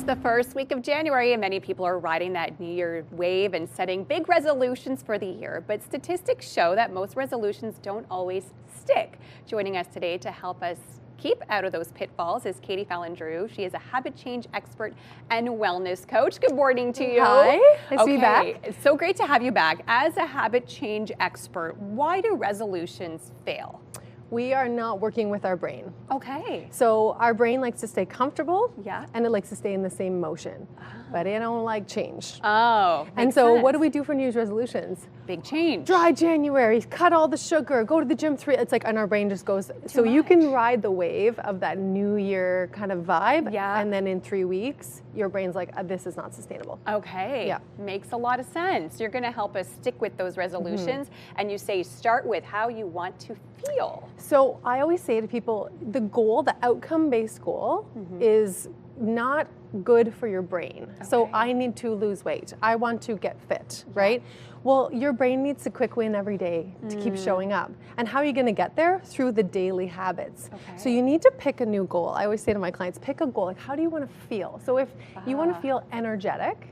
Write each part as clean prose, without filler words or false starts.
the first week of January, and many people are riding that New Year wave and setting big resolutions for the year. But statistics show that most resolutions don't always stick. Joining us today to help us keep out of those pitfalls is Katie Fallon-Drew. She is a habit change expert and wellness coach. Good morning to you. Hi, nice to be back. It's so great to have you back. As a habit change expert, why do resolutions fail? We are not working with our brain. Okay. So our brain likes to stay comfortable, Yeah. and it likes to stay in the same motion, but it don't like change. Oh, And makes so sense. what do we do for New Year's resolutions? Big change. Dry January, cut all the sugar, go to the gym 3. It's like, and our brain just goes. So you can ride the wave of that New Year kind of vibe, Yeah. and then in 3 weeks, your brain's like, this is not sustainable. Okay, Yeah. makes a lot of sense. You're going to help us stick with those resolutions, and you say start with how you want to feel. So I always say to people, the goal, the outcome-based goal, is not good for your brain. So Okay. I need to lose weight. I want to get fit, right? Well, your brain needs a quick win every day to keep showing up. And how are you going to get there? Through the daily habits. Okay. So you need to pick a new goal. I always say to my clients, pick a goal. Like, how do you want to feel? So if you want to feel energetic,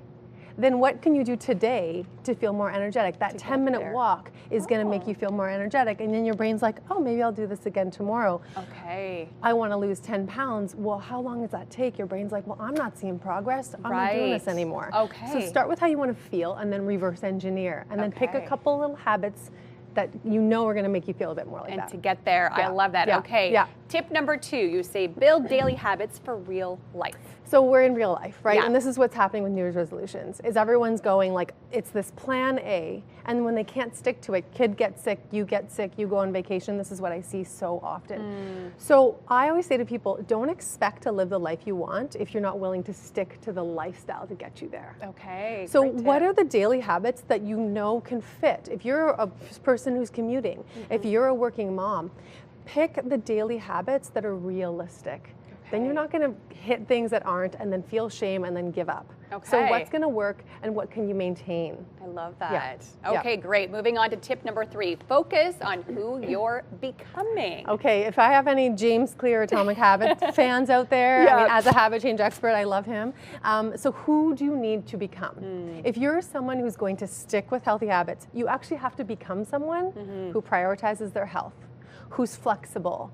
then what can you do today to feel more energetic? That 10-minute there. walk is going to make you feel more energetic. And then your brain's like, oh, maybe I'll do this again tomorrow. Okay. I want to lose 10 pounds. Well, how long does that take? Your brain's like, well, I'm not seeing progress. I'm not doing this Right. anymore. Okay. So start with how you want to feel and then reverse engineer. And then pick a Okay. couple little habits that you know are going to make you feel a bit more like And that. to get there, I Yeah. love that. Yeah. Okay. Yeah. Tip number 2, you say build daily habits for real life. So we're in real life, right? Yeah. And this is what's happening with New Year's resolutions, is everyone's going like, it's this plan A, and when they can't stick to it, kid gets sick, you go on vacation. This is what I see so often. So I always say to people, don't expect to live the life you want if you're not willing to stick to the lifestyle to get you there. Okay. So great what tip. are the daily habits that you know can fit? If you're a person who's commuting, if you're a working mom, pick the daily habits that are realistic. Then you're Okay. not going to hit things that aren't and then feel shame and then give up. So Okay. what's going to work and what can you maintain? I love Yeah. that. Yeah. Okay, great. Moving on to tip number 3, focus on who you're becoming. Okay, if I have any James Clear Atomic Habit fans out there, I mean, Yeah. as a habit change expert, I love him. So who do you need to become? If you're someone who's going to stick with healthy habits, you actually have to become someone who prioritizes their health, who's flexible.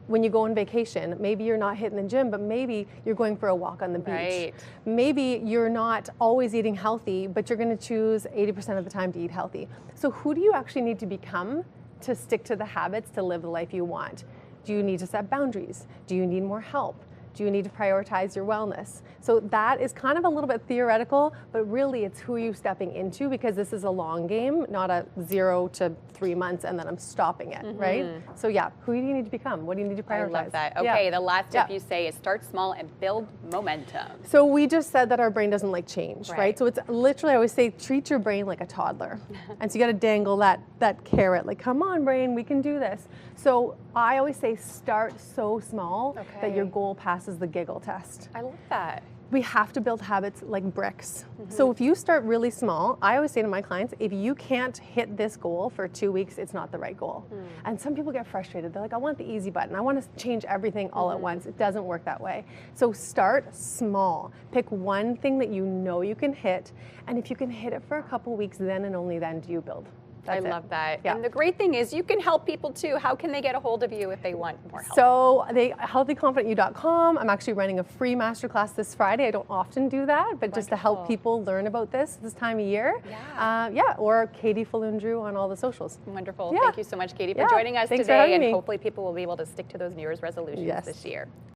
When you go on vacation, maybe you're not hitting the gym, but maybe you're going for a walk on the beach. Right. Maybe you're not always eating healthy, but you're going to choose 80% of the time to eat healthy. So who do you actually need to become to stick to the habits to live the life you want? Do you need to set boundaries? Do you need more help? Do you need to prioritize your wellness? So that is kind of a little bit theoretical, but really it's who you're stepping into, because this is a long game, not a 0 to 3 months and then I'm stopping it, right? So yeah, who do you need to become? What do you need to I prioritize? love that. Yeah. Okay, the last tip Yeah. you say is start small and build momentum. So we just said that our brain doesn't like change, right? Right. So it's literally, I always say, treat your brain like a toddler. And so you got to dangle that carrot, like, come on, brain, we can do this. So I always say, start so small that your Okay. goal passes the giggle test. I love that. We have to build habits like bricks. So if you start really small, I always say to my clients, if you can't hit this goal for 2 weeks, it's not the right goal. And some people get frustrated. They're like, I want the easy button. I want to change everything all at once. It doesn't work that way. So start small. Pick one thing that you know you can hit. And if you can hit it for a couple weeks, then and only then do you build. That's I it. love that. Yeah. And the great thing is you can help people too. How can they get a hold of you if they want more help? So healthyconfidentyou.com. I'm actually running a free masterclass this Friday. I don't often do that, but just to help Wonderful. people learn about this time of year. Yeah. Or Katie Fallon-Drew on all the socials. Wonderful. Yeah. Thank you so much, Katie, for Yeah. joining us Thanks for today. having And me. hopefully people will be able to stick to those New Year's resolutions Yes. this year.